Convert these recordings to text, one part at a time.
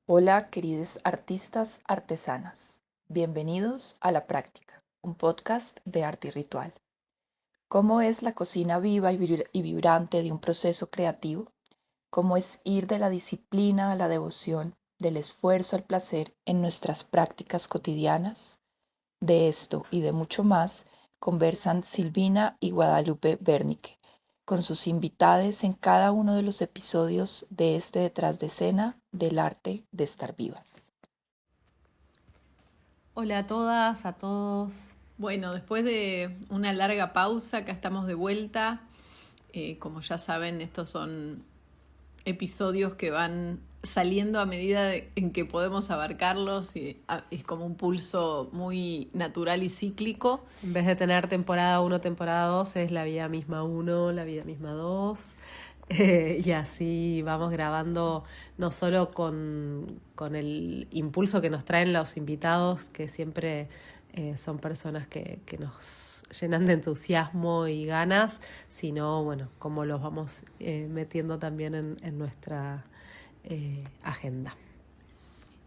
Hola, queridos artistas artesanas. Bienvenidos a La Práctica, un podcast de arte y ritual. ¿Cómo es la cocina viva y vibrante de un proceso creativo? ¿Cómo es ir de la disciplina a la devoción, del esfuerzo al placer en nuestras prácticas cotidianas? De esto y de mucho más conversan Silvina y Guadalupe Bernique con sus invitades en cada uno de los episodios de este Detrás de Escena del arte de estar vivas. Hola a todas, a todos. Bueno, después de una larga pausa, acá estamos de vuelta. Como ya saben, estos son episodios que van saliendo a medida en que podemos abarcarlos y es como un pulso muy natural y cíclico. En vez de tener temporada 1, temporada 2, es la vida misma 1, la vida misma 2. Y así vamos grabando no solo con el impulso que nos traen los invitados, que siempre son personas que nos llenan de entusiasmo y ganas, sino, bueno, cómo los vamos metiendo también en nuestra agenda.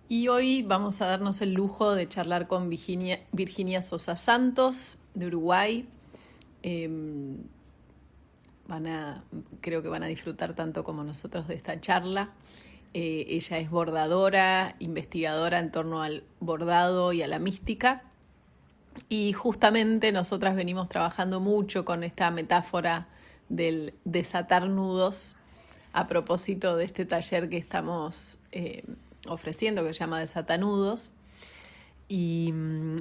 Y hoy vamos a darnos el lujo de charlar con Virginia Sosa Santos, de Uruguay. Creo que van a disfrutar tanto como nosotros de esta charla. Ella es bordadora, investigadora en torno al bordado y a la mística. Y justamente nosotras venimos trabajando mucho con esta metáfora del desatar nudos a propósito de este taller que estamos ofreciendo, que se llama Desatanudos. Y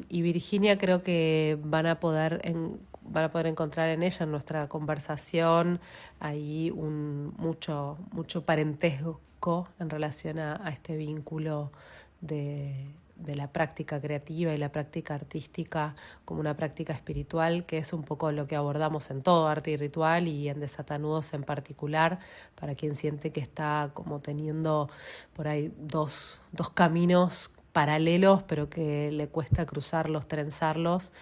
Virginia creo que van a poder encontrar en ella, en nuestra conversación, ahí mucho parentesco en relación a este vínculo de la práctica creativa y la práctica artística como una práctica espiritual, que es un poco lo que abordamos en todo arte y ritual y en Desatanudos en particular, para quien siente que está como teniendo por ahí dos caminos paralelos, pero que le cuesta cruzarlos, trenzarlos.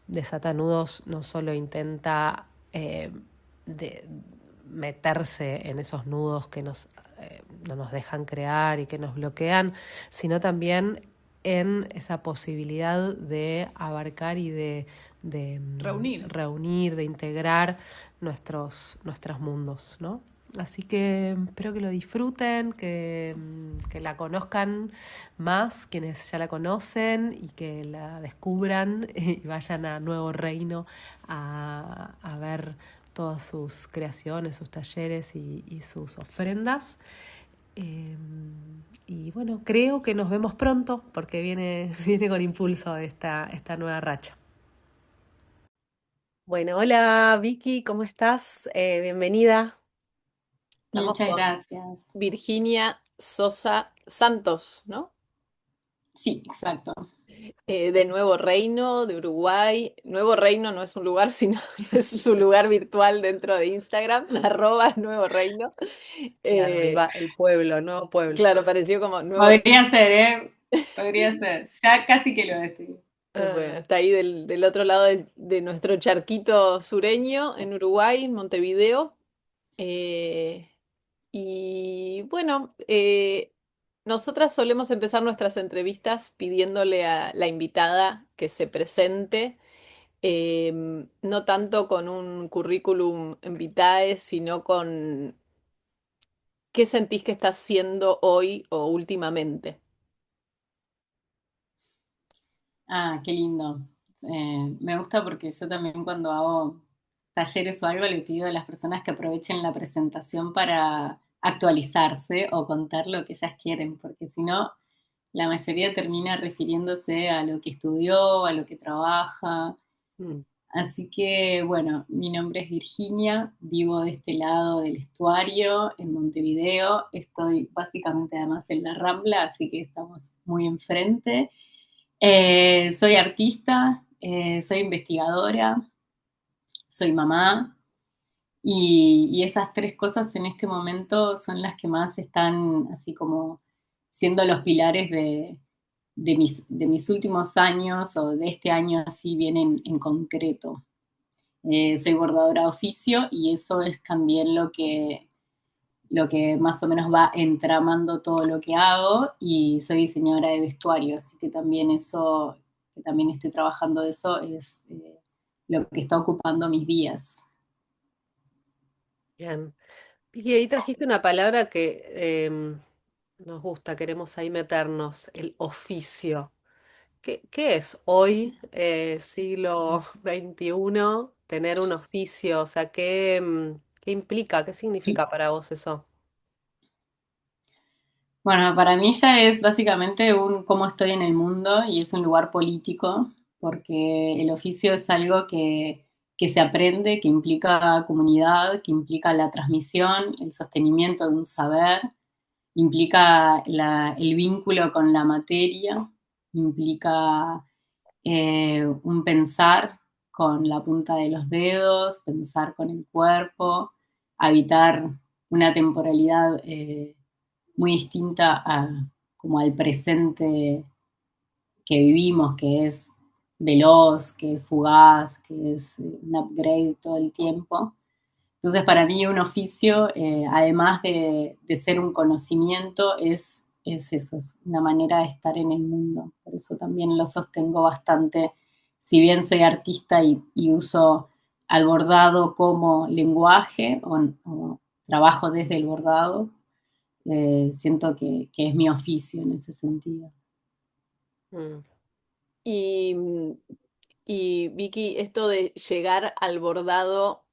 Desatanudos no solo intenta meterse en esos nudos que no nos dejan crear y que nos bloquean, sino también en esa posibilidad de abarcar y de reunir, de integrar nuestros mundos, ¿no? Así que espero que lo disfruten, que la conozcan más quienes ya la conocen y que la descubran y vayan a Nuevo Reino a ver todas sus creaciones, sus talleres y sus ofrendas. Y bueno, creo que nos vemos pronto porque viene con impulso esta nueva racha. Bueno, hola Vicky, ¿cómo estás? Bienvenida. Estamos Muchas con gracias. Virginia Sosa Santos, ¿no? Sí, exacto. De Nuevo Reino, de Uruguay. Nuevo Reino no es un lugar, sino es su lugar virtual dentro de Instagram, @Nuevo Reino. claro, el pueblo, nuevo pueblo. Claro, pareció como Nuevo Reino. Podría ser, ¿eh? Podría ser. Ya casi que lo estoy. Bueno, está ahí del otro lado de nuestro charquito sureño, en Uruguay, en Montevideo. Eh, y bueno, nosotras solemos empezar nuestras entrevistas pidiéndole a la invitada que se presente, no tanto con un currículum vitae, sino con qué sentís que estás haciendo hoy o últimamente. Ah, qué lindo. Me gusta porque yo también cuando hago talleres o algo le pido a las personas que aprovechen la presentación para actualizarse o contar lo que ellas quieren, porque si no, la mayoría termina refiriéndose a lo que estudió, a lo que trabaja. Mm. Así que, bueno, mi nombre es Virginia, vivo de este lado del estuario, en Montevideo. Estoy básicamente además en la Rambla, así que estamos muy enfrente. Soy artista, soy investigadora, soy mamá y esas tres cosas en este momento son las que más están así como siendo los pilares de mis últimos años o de este año así bien en concreto. Soy bordadora de oficio y eso es también lo que más o menos va entramando todo lo que hago, y soy diseñadora de vestuario, así que también eso, que también estoy trabajando de eso, es lo que está ocupando mis días. Bien. Vicky, ahí trajiste una palabra que nos gusta, queremos ahí meternos, el oficio. ¿Qué es hoy, siglo XXI, tener un oficio? O sea, ¿qué implica? ¿Qué significa para vos eso? Bueno, para mí ya es básicamente un cómo estoy en el mundo, y es un lugar político, porque el oficio es algo que se aprende, que implica comunidad, que implica la transmisión, el sostenimiento de un saber, implica el vínculo con la materia, implica un pensar con la punta de los dedos, pensar con el cuerpo, habitar una temporalidad muy distinta como al presente que vivimos, que es veloz, que es fugaz, que es un upgrade todo el tiempo. Entonces, para mí un oficio, además de ser un conocimiento, es eso, es una manera de estar en el mundo. Por eso también lo sostengo bastante. Si bien soy artista y uso al bordado como lenguaje o trabajo desde el bordado, siento que es mi oficio en ese sentido. Mm. Y, y Vicky, esto de llegar al bordado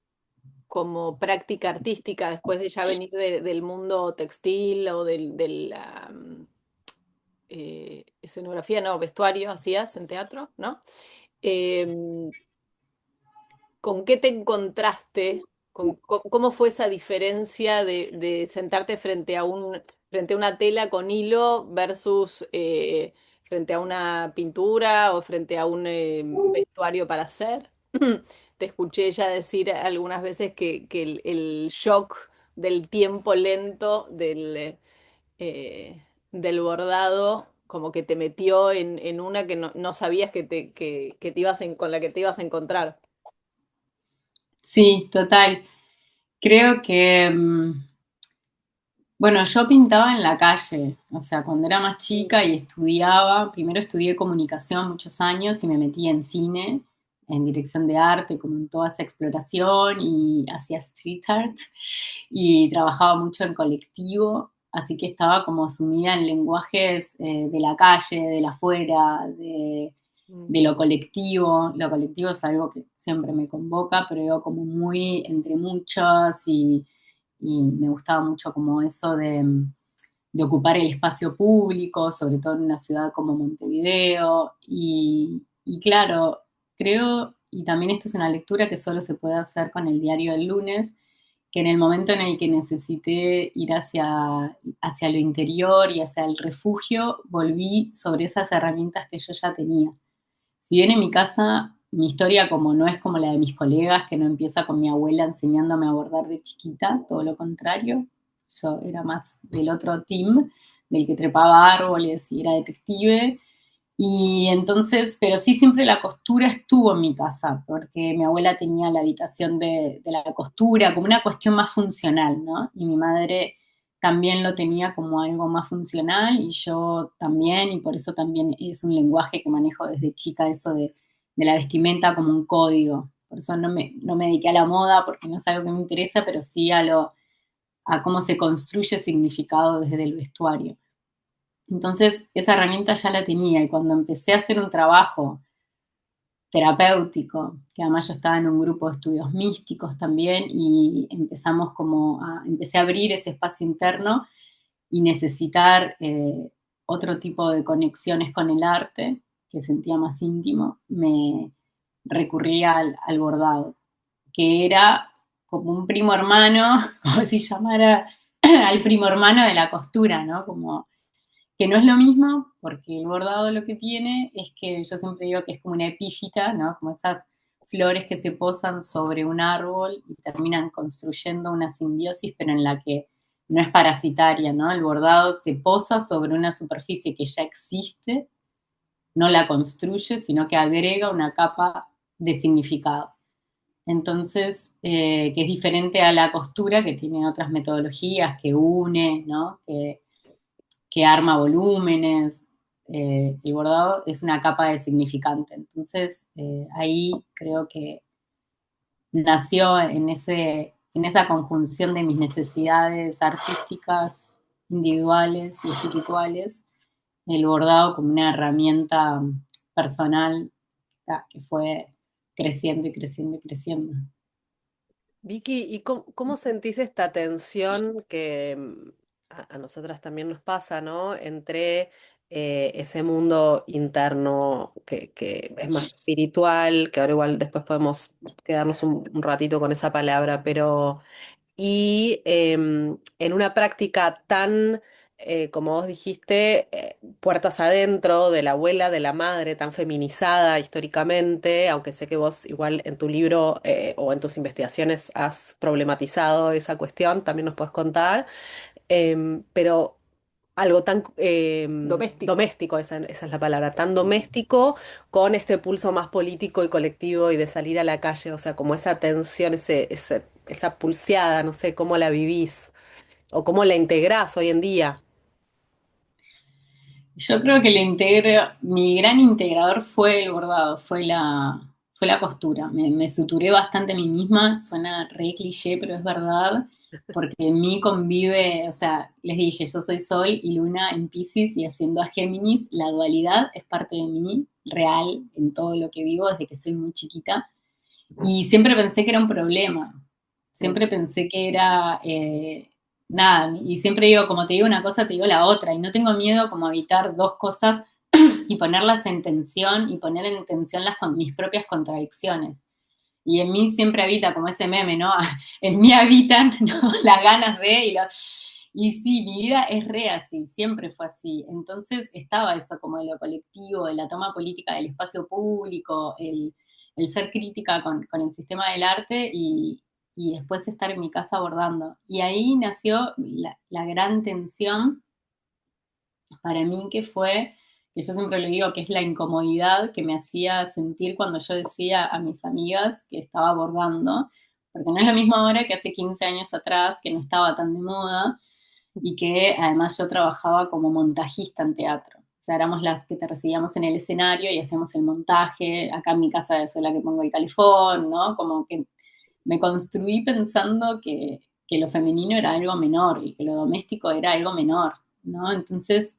como práctica artística después de ya venir del mundo textil o de la escenografía, no, vestuario hacías en teatro, ¿no? Em, ¿Con qué te encontraste? ¿Cómo fue esa diferencia de sentarte frente a una tela con hilo versus frente a una pintura o frente a un vestuario para hacer? Te escuché ya decir algunas veces que el shock del tiempo lento del bordado como que te metió en una que no sabías que te con la que te ibas a encontrar. Sí, total. Creo que, bueno, yo pintaba en la calle, o sea, cuando era más chica y estudiaba, primero estudié comunicación muchos años y me metí en cine, en dirección de arte, como en toda esa exploración, y hacía street art y trabajaba mucho en colectivo, así que estaba como sumida en lenguajes de la calle, de la afuera, Mm. de lo colectivo. Lo colectivo es algo que siempre me convoca, pero digo como muy entre muchos, y me gustaba mucho como eso de ocupar el espacio público, sobre todo en una ciudad como Montevideo. Y claro, creo, y también esto es una lectura que solo se puede hacer con el diario del lunes, que en el momento en el que necesité ir hacia lo interior y hacia el refugio, volví sobre esas herramientas que yo ya tenía. Si bien en mi casa mi historia como no es como la de mis colegas, que no empieza con mi abuela enseñándome a bordar de chiquita, todo lo contrario, yo era más del otro team, del que trepaba árboles y era detective. Y entonces, pero sí siempre la costura estuvo en mi casa, porque mi abuela tenía la habitación de la costura como una cuestión más funcional, ¿no? Y mi madre también lo tenía como algo más funcional, y yo también, y por eso también es un lenguaje que manejo desde chica, eso de la vestimenta como un código. Por eso no me dediqué a la moda, porque no es algo que me interesa, pero sí a cómo se construye significado desde el vestuario. Entonces, esa herramienta ya la tenía, y cuando empecé a hacer un trabajo terapéutico, que además yo estaba en un grupo de estudios místicos también, y empecé a abrir ese espacio interno y necesitar otro tipo de conexiones con el arte, que sentía más íntimo, me recurría al bordado, que era como un primo hermano, como si llamara al primo hermano de la costura, ¿no? Como que no es lo mismo, porque el bordado lo que tiene es que yo siempre digo que es como una epífita, ¿no? Como esas flores que se posan sobre un árbol y terminan construyendo una simbiosis, pero en la que no es parasitaria, ¿no? El bordado se posa sobre una superficie que ya existe, no la construye, sino que agrega una capa de significado. Entonces, que es diferente a la costura, que tiene otras metodologías, que une, ¿no? Que arma volúmenes. El bordado es una capa de significante. Entonces, ahí creo que nació en esa conjunción de mis necesidades artísticas, individuales y espirituales, el bordado como una herramienta personal que fue creciendo y creciendo y creciendo. Vicky, ¿y cómo sentís esta tensión que a nosotras también nos pasa, ¿no? Entre ese mundo interno que es más espiritual, que ahora igual después podemos quedarnos un ratito con esa palabra, pero y en una práctica tan, como vos dijiste, puertas adentro de la abuela, de la madre, tan feminizada históricamente, aunque sé que vos igual en tu libro o en tus investigaciones has problematizado esa cuestión, también nos puedes contar, pero algo tan doméstico, esa es la palabra, tan doméstico con este pulso más político y colectivo y de salir a la calle, o sea, como esa tensión, esa pulseada, no sé, cómo la vivís o cómo la integrás hoy en día. Yo creo que mi gran integrador fue el bordado, fue la costura. Me suturé bastante a mí misma, suena re cliché, pero es verdad, porque en mí convive, o sea, les dije, yo soy Sol y Luna en Piscis y haciendo a Géminis, la dualidad es parte de mí, real, en todo lo que vivo desde que soy muy chiquita. Y siempre pensé que era un problema, siempre pensé que era nada, y siempre digo, como te digo una cosa, te digo la otra, y no tengo miedo como a evitar dos cosas y ponerlas en tensión y poner en tensión mis propias contradicciones. Y en mí siempre habita como ese meme, ¿no? En mí habitan, ¿no? Las ganas de y sí, mi vida es re así, siempre fue así. Entonces estaba eso como de lo colectivo, de la toma política del espacio público, el ser crítica con el sistema del arte y después estar en mi casa abordando. Y ahí nació la gran tensión para mí que fue, que yo siempre le digo que es la incomodidad que me hacía sentir cuando yo decía a mis amigas que estaba bordando, porque no es lo mismo ahora que hace 15 años atrás, que no estaba tan de moda, y que además yo trabajaba como montajista en teatro. O sea, éramos las que te recibíamos en el escenario y hacíamos el montaje. Acá en mi casa soy la que pongo el calefón, ¿no? Como que me construí pensando que lo femenino era algo menor y que lo doméstico era algo menor, ¿no? Entonces,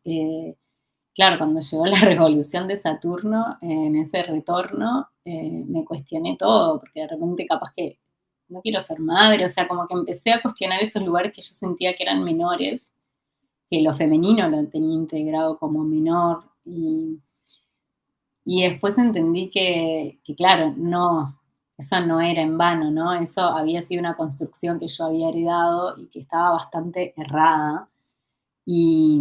claro, cuando llegó la revolución de Saturno, en ese retorno, me cuestioné todo, porque de repente capaz que no quiero ser madre, o sea, como que empecé a cuestionar esos lugares que yo sentía que eran menores, que lo femenino lo tenía integrado como menor, y después entendí que, claro, no, eso no era en vano, ¿no? Eso había sido una construcción que yo había heredado y que estaba bastante errada. Y,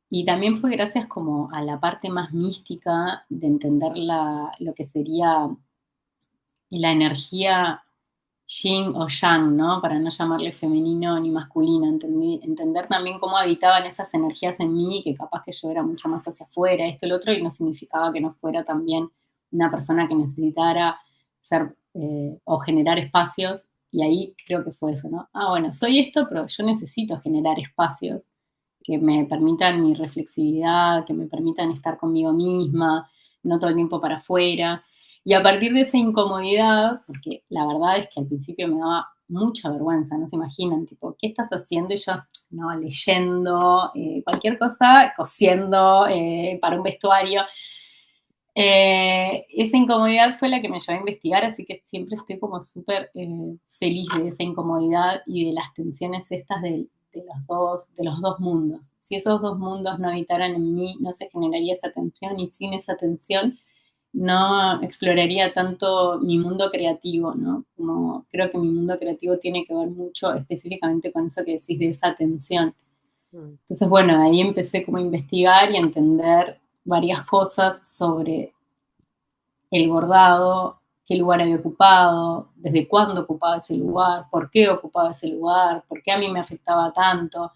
y también fue gracias como a la parte más mística de entender lo que sería la energía yin o yang, ¿no? Para no llamarle femenino ni masculino, entender también cómo habitaban esas energías en mí, que capaz que yo era mucho más hacia afuera, esto y lo otro, y no significaba que no fuera también una persona que necesitara ser o generar espacios, y ahí creo que fue eso, ¿no? Ah, bueno, soy esto, pero yo necesito generar espacios que me permitan mi reflexividad, que me permitan estar conmigo misma, no todo el tiempo para afuera. Y a partir de esa incomodidad, porque la verdad es que al principio me daba mucha vergüenza, no se imaginan, tipo, ¿qué estás haciendo? Y yo, no, leyendo, cualquier cosa, cosiendo para un vestuario. Esa incomodidad fue la que me llevó a investigar, así que siempre estoy como súper feliz de esa incomodidad y de las tensiones estas de los dos mundos. Si esos dos mundos no habitaran en mí, no se generaría esa tensión y sin esa tensión no exploraría tanto mi mundo creativo, ¿no? Como creo que mi mundo creativo tiene que ver mucho específicamente con eso que decís de esa tensión. Mm. Entonces, bueno, ahí empecé como a investigar y a entender varias cosas sobre el bordado, qué lugar había ocupado, desde cuándo ocupaba ese lugar, por qué ocupaba ese lugar, por qué a mí me afectaba tanto.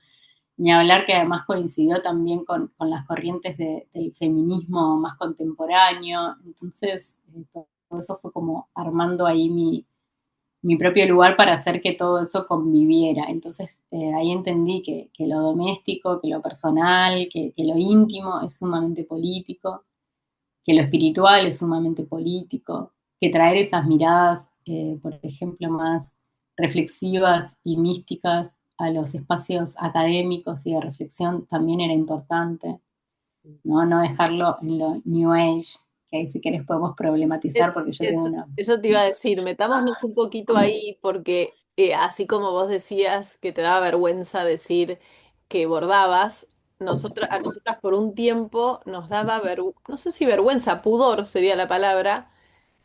Ni hablar que además coincidió también con las corrientes del feminismo más contemporáneo. Entonces, eso fue como armando ahí mi propio lugar para hacer que todo eso conviviera. Entonces ahí entendí que lo doméstico, que lo personal, que lo íntimo es sumamente político, que lo espiritual es sumamente político, que traer esas miradas, por ejemplo, más reflexivas y místicas a los espacios académicos y de reflexión también era importante, ¿no? No dejarlo en lo New Age, que ahí si querés podemos problematizar porque yo tengo una... Eso te iba a decir, metámonos un poquito ahí porque así como vos decías que te daba vergüenza decir que bordabas, a nosotras por un tiempo nos daba no sé si vergüenza, pudor sería la palabra,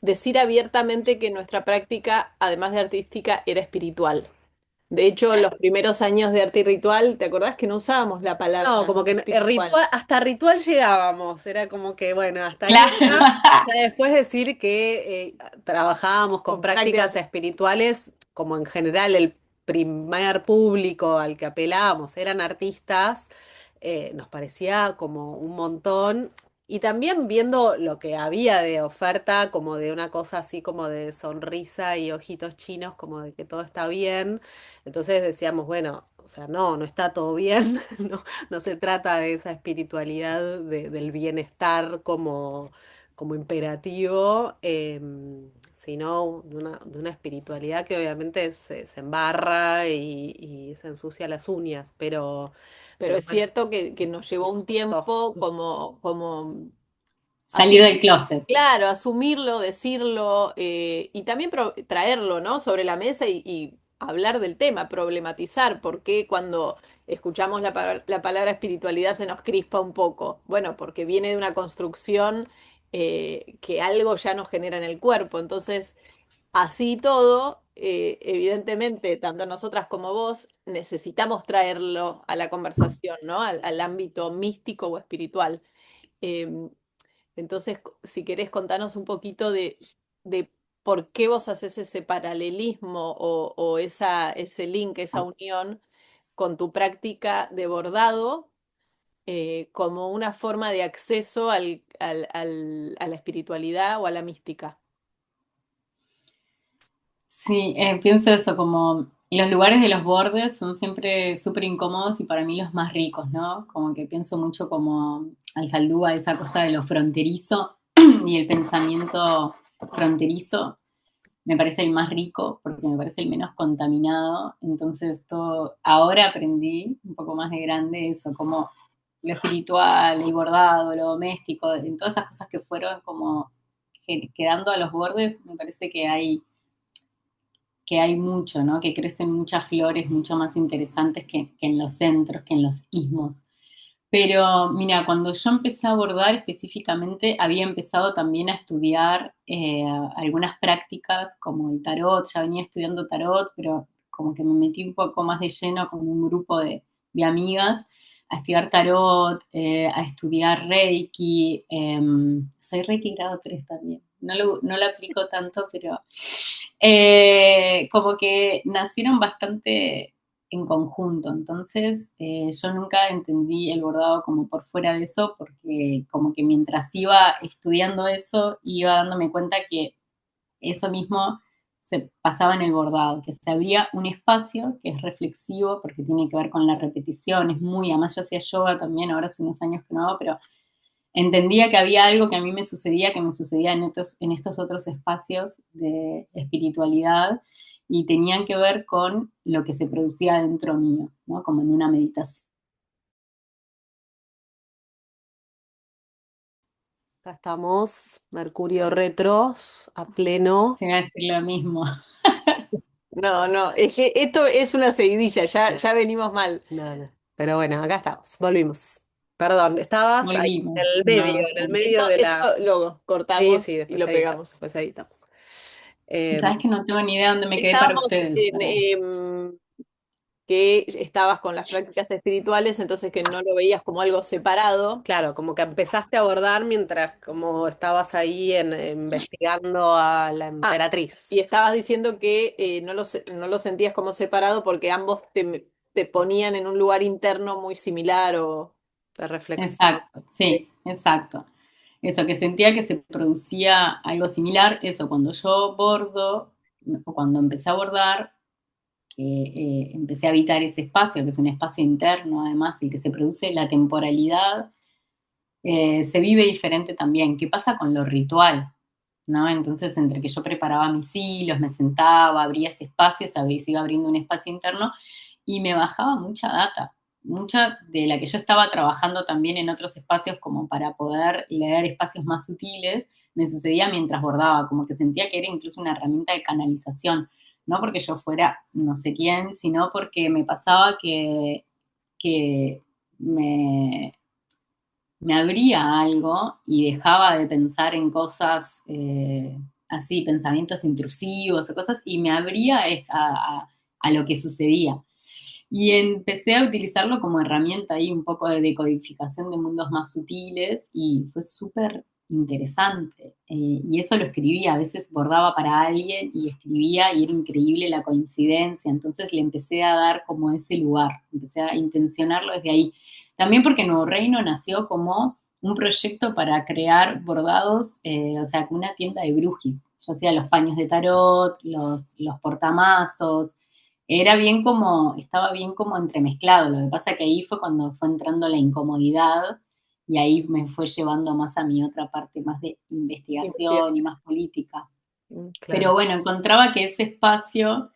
decir abiertamente que nuestra práctica, además de artística, era espiritual. De hecho, los primeros años de arte y ritual, ¿te acordás que no usábamos la palabra No, como que espiritual? hasta ritual llegábamos, era como que, bueno, hasta ahí Claro. era. Ya después decir que trabajábamos con Con prácticas prácticas. espirituales, como en general el primer público al que apelábamos eran artistas, nos parecía como un montón. Y también viendo lo que había de oferta, como de una cosa así como de sonrisa y ojitos chinos, como de que todo está bien. Entonces decíamos, bueno, o sea, no está todo bien, no se trata de esa espiritualidad del bienestar como imperativo, sino de una espiritualidad que obviamente se embarra y se ensucia las uñas, Pero pero es bueno, cierto que nos llevó un tiempo como Salir del closet. claro, asumirlo, decirlo y también traerlo, ¿no? Sobre la mesa y hablar del tema, problematizar, porque cuando escuchamos la palabra espiritualidad se nos crispa un poco. Bueno, porque viene de una construcción que algo ya nos genera en el cuerpo. Entonces, así todo, evidentemente, tanto nosotras como vos necesitamos traerlo a la conversación, ¿no? Al ámbito místico o espiritual. Em, entonces, si querés contarnos un poquito de por qué vos haces ese paralelismo o ese link, esa unión con tu práctica de bordado como una forma de acceso a la espiritualidad o a la mística. Sí, pienso eso, como los lugares de los bordes son siempre súper incómodos y para mí los más ricos, ¿no? Como que pienso mucho como al Saldúa, esa cosa de lo fronterizo y el pensamiento fronterizo me parece el más rico porque me parece el menos contaminado. Entonces, todo, ahora aprendí un poco más de grande eso, como lo espiritual, el bordado, lo doméstico, en todas esas cosas que fueron como quedando a los bordes, me parece que hay mucho, ¿no? Que crecen muchas flores mucho más interesantes que en los centros, que en los ismos. Pero mira, cuando yo empecé a bordar específicamente, había empezado también a estudiar algunas prácticas como el tarot, ya venía estudiando tarot, pero como que me metí un poco más de lleno con un grupo de amigas a estudiar tarot, a estudiar Reiki. Soy Reiki grado 3 también. No lo aplico tanto, pero como que nacieron bastante en conjunto. Entonces, yo nunca entendí el bordado como por fuera de eso, porque como que mientras iba estudiando eso, iba dándome cuenta que eso mismo se pasaba en el bordado, que se abría un espacio que es reflexivo, porque tiene que ver con la repetición, es muy, además yo hacía yoga también, ahora hace unos años que no hago, pero entendía que había algo que a mí me sucedía, que me sucedía en estos otros espacios de espiritualidad y tenían que ver con lo que se producía dentro mío, ¿no? Como en una meditación. acá estamos, Mercurio retros, a pleno. Se va a decir lo mismo. No, no, es que esto es una seguidilla, ya venimos mal. No. Pero bueno, acá estamos, volvimos. Perdón, estabas ahí Volvimos. en No, el medio de la... Esto luego Sí, sí, cortamos y lo pegamos. después editamos. sabes que no tengo ni idea dónde me quedé para Estábamos ustedes. en que estabas con las prácticas espirituales, entonces que no lo veías como algo separado. Claro, como que empezaste a abordar mientras como estabas ahí investigando a la Ah, emperatriz. y estabas diciendo que no lo sentías como separado porque ambos te ponían en un lugar interno muy similar o... De reflexión. Exacto, sí, exacto. eso, que sentía que se producía algo similar, eso, cuando yo bordo, o cuando empecé a bordar, que empecé a habitar ese espacio, que es un espacio interno, además, el que se produce la temporalidad, se vive diferente también. ¿Qué pasa con lo ritual? ¿No? Entonces, entre que yo preparaba mis hilos, me sentaba, abría ese espacio, sabía, se iba abriendo un espacio interno y me bajaba mucha data, mucha de la que yo estaba trabajando también en otros espacios como para poder leer espacios más sutiles, me sucedía mientras bordaba, como que sentía que era incluso una herramienta de canalización, no porque yo fuera no sé quién, sino porque me pasaba que me, me abría algo y dejaba de pensar en cosas así, pensamientos intrusivos o cosas, y me abría a lo que sucedía. Y empecé a utilizarlo como herramienta ahí, un poco de decodificación de mundos más sutiles, y fue súper interesante. Y eso lo escribía, a veces bordaba para alguien y escribía y era increíble la coincidencia, entonces le empecé a dar como ese lugar, empecé a intencionarlo desde ahí. También porque Nuevo Reino nació como un proyecto para crear bordados, o sea, como una tienda de brujis. Yo hacía los paños de tarot, los portamazos, era bien como, estaba bien como entremezclado. Lo que pasa que ahí fue cuando fue entrando la incomodidad y ahí me fue llevando más a mi otra parte más de investigación y más política. Pero Claro. bueno, encontraba que ese espacio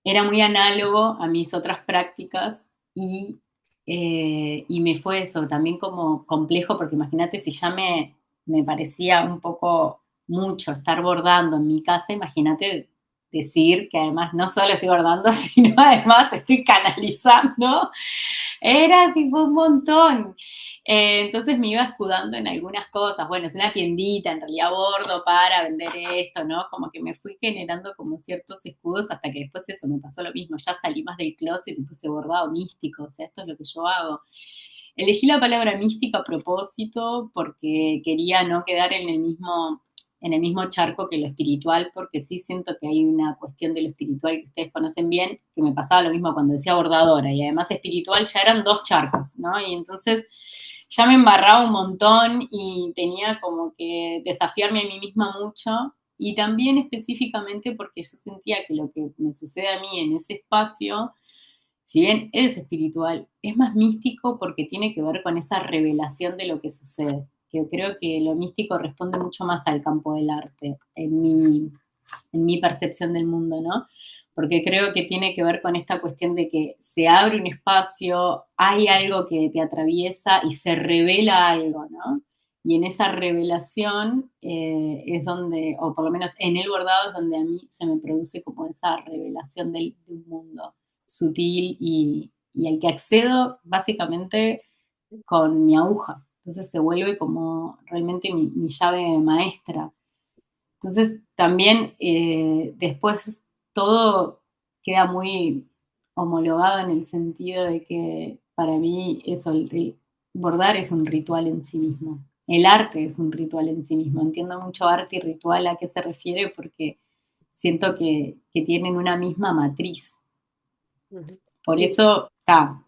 era muy análogo a mis otras prácticas y me fue eso también como complejo, porque imagínate si ya me parecía un poco mucho estar bordando en mi casa, imagínate decir que además no solo estoy bordando, sino además estoy canalizando, era tipo un montón. Entonces me iba escudando en algunas cosas. Bueno, es una tiendita, en realidad bordo para vender esto, ¿no? Como que me fui generando como ciertos escudos hasta que después eso me pasó lo mismo. Ya salí más del closet y puse bordado místico, o sea, esto es lo que yo hago. Elegí la palabra místico a propósito porque quería no quedar en el mismo charco que lo espiritual, porque sí siento que hay una cuestión de lo espiritual que ustedes conocen bien, que me pasaba lo mismo cuando decía bordadora, y además espiritual ya eran dos charcos, ¿no? Y entonces ya me embarraba un montón y tenía como que desafiarme a mí misma mucho, y también específicamente porque yo sentía que lo que me sucede a mí en ese espacio, si bien es espiritual, es más místico porque tiene que ver con esa revelación de lo que sucede. Que creo que lo místico responde mucho más al campo del arte, en mi percepción del mundo, ¿no? Porque creo que tiene que ver con esta cuestión de que se abre un espacio, hay algo que te atraviesa y se revela algo, ¿no? Y en esa revelación es donde, o por lo menos en el bordado es donde a mí se me produce como esa revelación de un mundo sutil y al que accedo básicamente con mi aguja. Entonces se vuelve como realmente mi llave maestra. Entonces también después todo queda muy homologado en el sentido de que para mí eso, bordar es un ritual en sí mismo. El arte es un ritual en sí mismo. Entiendo mucho arte y ritual a qué se refiere porque siento que tienen una misma matriz. Ujú. Por Sí, eso está,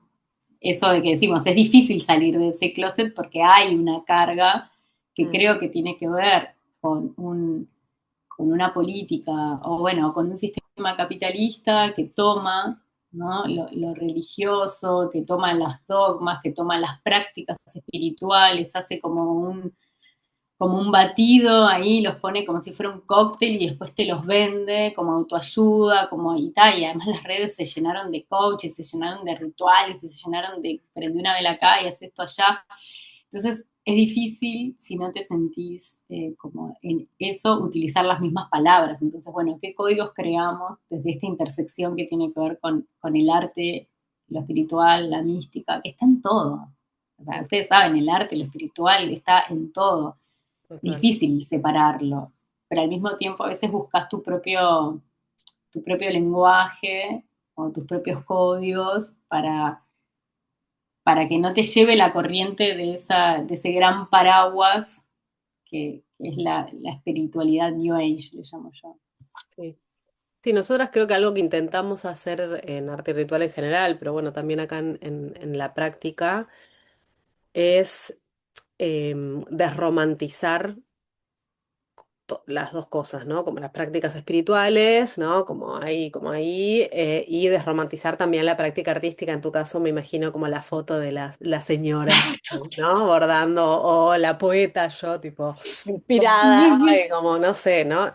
eso de que decimos, es difícil salir de ese closet porque hay una carga que mm, creo que tiene que ver con con una política o bueno, con un sistema capitalista que toma, ¿no? Lo religioso, que toma las dogmas, que toma las prácticas espirituales, hace como un batido ahí, los pone como si fuera un cóctel y después te los vende como autoayuda, como y tal. Y además las redes se llenaron de coaches, se llenaron de rituales, se llenaron de prende una vela acá y haz esto allá. Entonces es difícil si no te sentís como en eso, utilizar las mismas palabras. Entonces, bueno, ¿qué códigos creamos desde esta intersección que tiene que ver con el arte, lo espiritual, la mística, que está en todo? O sea, mm, ustedes saben, el arte, lo espiritual está en todo, total. difícil separarlo, pero al mismo tiempo a veces buscas tu propio lenguaje o tus propios códigos para que no te lleve la corriente de ese gran paraguas que es la espiritualidad New Age, le llamo yo. Sí. Sí, nosotras creo que algo que intentamos hacer en arte y ritual en general, pero bueno, también acá en la práctica, es desromantizar las dos cosas, ¿no? Como las prácticas espirituales, ¿no? Como ahí, y desromantizar también la práctica artística. En tu caso, me imagino como la foto de la señora, ¿no? Bordando, o la poeta, yo, tipo, inspirada, Sí, sí. ay, como no sé, ¿no?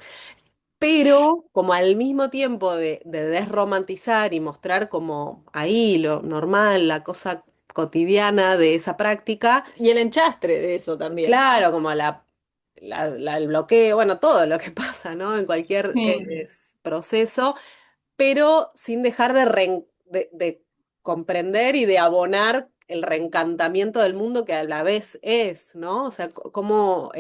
Pero como al mismo tiempo de desromantizar y mostrar como ahí lo normal, la cosa cotidiana de esa práctica. Y el enchastre de eso también. Claro, como el bloqueo, bueno, todo lo que pasa, ¿no? En cualquier Sí. proceso, pero sin dejar de comprender y de abonar el reencantamiento del mundo que a la vez es, ¿no? O sea, ¿cómo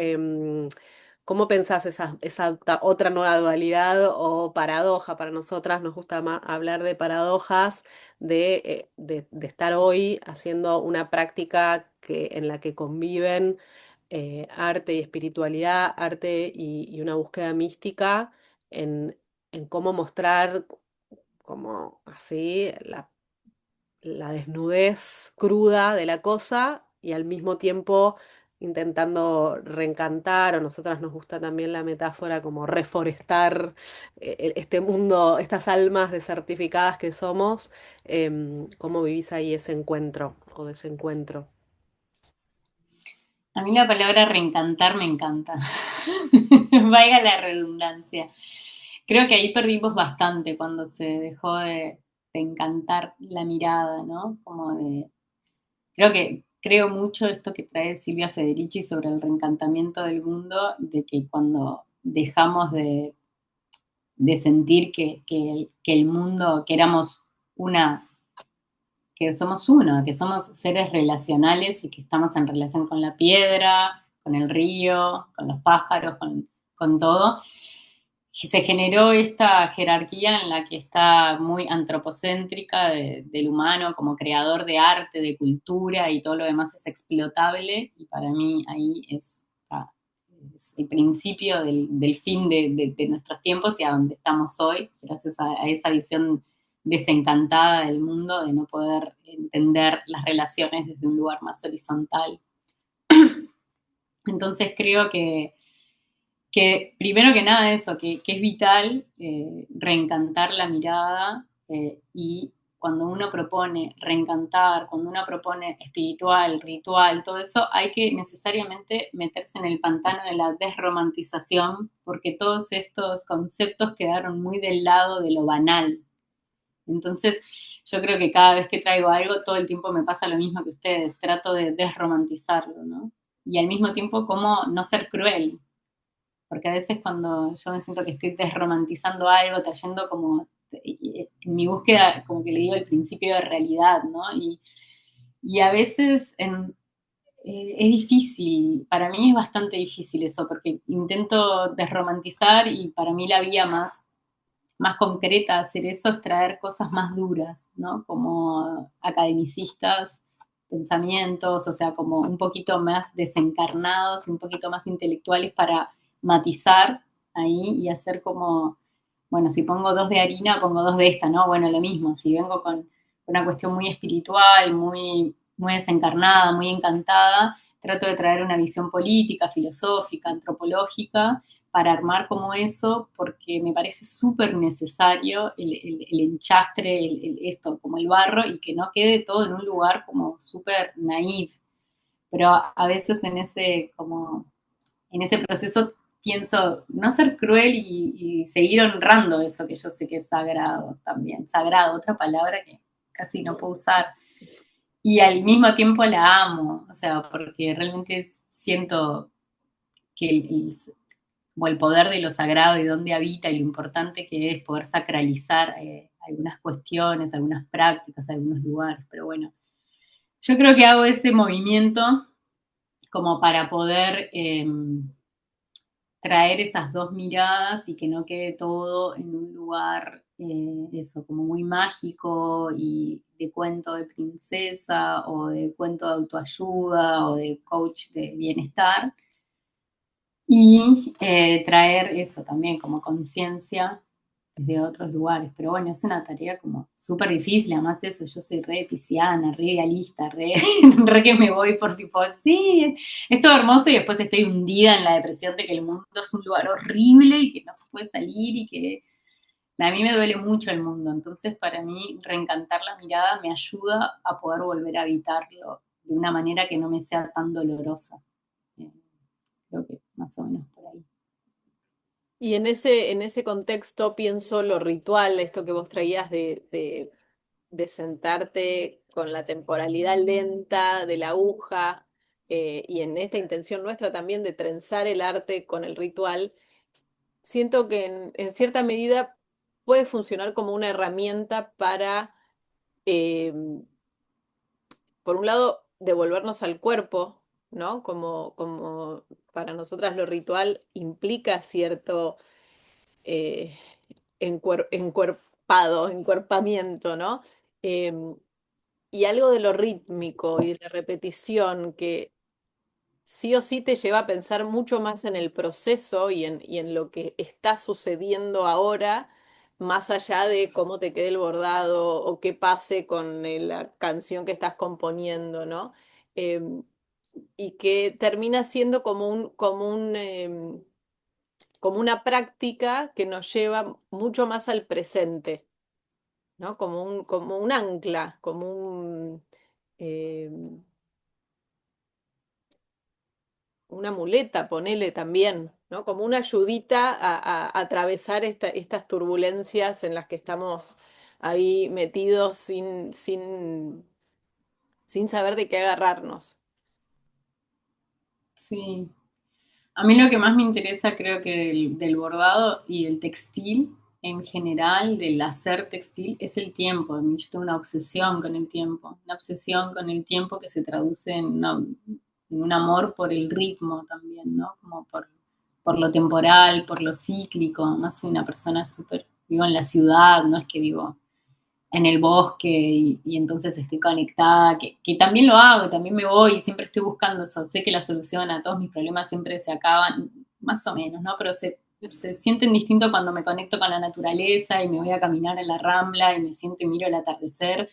pensás esa otra nueva dualidad o paradoja? Para nosotras nos gusta más hablar de paradojas, de estar hoy haciendo una práctica en la que conviven arte y espiritualidad, arte y una búsqueda mística en cómo mostrar como así la desnudez cruda de la cosa y al mismo tiempo intentando reencantar, o nosotras nos gusta también la metáfora como reforestar este mundo, estas almas desertificadas que somos, ¿cómo vivís ahí ese encuentro o desencuentro? A mí la palabra reencantar me encanta. Vaya la redundancia. Creo que ahí perdimos bastante cuando se dejó de encantar la mirada, ¿no? Creo mucho esto que trae Silvia Federici sobre el reencantamiento del mundo, de que cuando dejamos de sentir que el mundo, que éramos una, que somos uno, que somos seres relacionales y que estamos en relación con la piedra, con el río, con los pájaros, con todo. Y se generó esta jerarquía en la que está muy antropocéntrica del humano como creador de arte, de cultura y todo lo demás es explotable y para mí ahí es el principio del fin de nuestros tiempos y a donde estamos hoy, gracias a esa visión desencantada del mundo, de no poder entender las relaciones desde un lugar más horizontal. Entonces creo que primero que nada eso, que es vital reencantar la mirada y cuando uno propone reencantar, cuando uno propone espiritual, ritual, todo eso, hay que necesariamente meterse en el pantano de la desromantización porque todos estos conceptos quedaron muy del lado de lo banal. Entonces, yo creo que cada vez que traigo algo, todo el tiempo me pasa lo mismo que ustedes, trato de desromantizarlo, ¿no? Y al mismo tiempo, cómo no ser cruel, porque a veces cuando yo me siento que estoy desromantizando algo, trayendo como en mi búsqueda, como que le digo el principio de realidad, ¿no? Y a veces es difícil, para mí es bastante difícil eso, porque intento desromantizar y para mí la vía más concreta de hacer eso es traer cosas más duras, ¿no? Como academicistas, pensamientos, o sea, como un poquito más desencarnados, un poquito más intelectuales para matizar ahí y hacer como, bueno, si pongo dos de harina, pongo dos de esta, ¿no? Bueno, lo mismo, si vengo con una cuestión muy espiritual, muy desencarnada, muy encantada, trato de traer una visión política, filosófica, antropológica, para armar como eso, porque me parece súper necesario el enchastre, esto, como el barro, y que no quede todo en un lugar como súper naif. Pero a veces en ese proceso pienso no ser cruel y seguir honrando eso que yo sé que es sagrado también. Sagrado, otra palabra que casi no puedo usar. Y al mismo tiempo la amo, o sea, porque realmente siento que como el poder de lo sagrado y dónde habita y lo importante que es poder sacralizar algunas cuestiones, algunas prácticas, algunos lugares. Pero bueno, yo creo que hago ese movimiento como para poder traer esas dos miradas y que no quede todo en un lugar, eso, como muy mágico y de cuento de princesa o de cuento de autoayuda o de coach de bienestar, y traer eso también como conciencia desde otros lugares. Pero bueno, es una tarea como súper difícil, además eso, yo soy re pisciana, re idealista, re que me voy por tipo, sí, es todo hermoso y después estoy hundida en la depresión de que el mundo es un lugar horrible y que no se puede salir y que a mí me duele mucho el mundo. Entonces, para mí, reencantar la mirada me ayuda a poder volver a habitarlo de una manera que no me sea tan dolorosa. Creo que más o menos por ahí. Y en ese contexto pienso lo ritual, esto que vos traías de sentarte con la temporalidad lenta de la aguja, y en esta intención nuestra también de trenzar el arte con el ritual, siento que en cierta medida puede funcionar como una herramienta para, eh, por un lado, devolvernos al cuerpo, ¿no? Como para nosotras lo ritual implica cierto eh, encuerpamiento, ¿no? Em, y algo de lo rítmico y de la repetición que sí o sí te lleva a pensar mucho más en el proceso y en lo que está sucediendo ahora, más allá de cómo te quede el bordado o qué pase con la canción que estás componiendo, ¿no? Em, y que termina siendo como una práctica que nos lleva mucho más al presente, ¿no? Como un ancla, eh, una muleta, ponele también, ¿no? Como una ayudita a atravesar estas turbulencias en las que estamos ahí metidos sin saber de qué agarrarnos. Sí. A mí lo que más me interesa creo que del bordado y del textil en general, del hacer textil, es el tiempo. Yo tengo una obsesión con el tiempo, una obsesión con el tiempo que se traduce en un amor por el ritmo también, ¿no? Como por lo temporal, por lo cíclico. Más soy una persona súper, vivo en la ciudad, no es que vivo en el bosque y entonces estoy conectada, que también lo hago, también me voy y siempre estoy buscando eso. Sé que la solución a todos mis problemas siempre se acaban, más o menos, ¿no? Pero se sienten distinto cuando me conecto con la naturaleza y me voy a caminar en la rambla y me siento y miro el atardecer.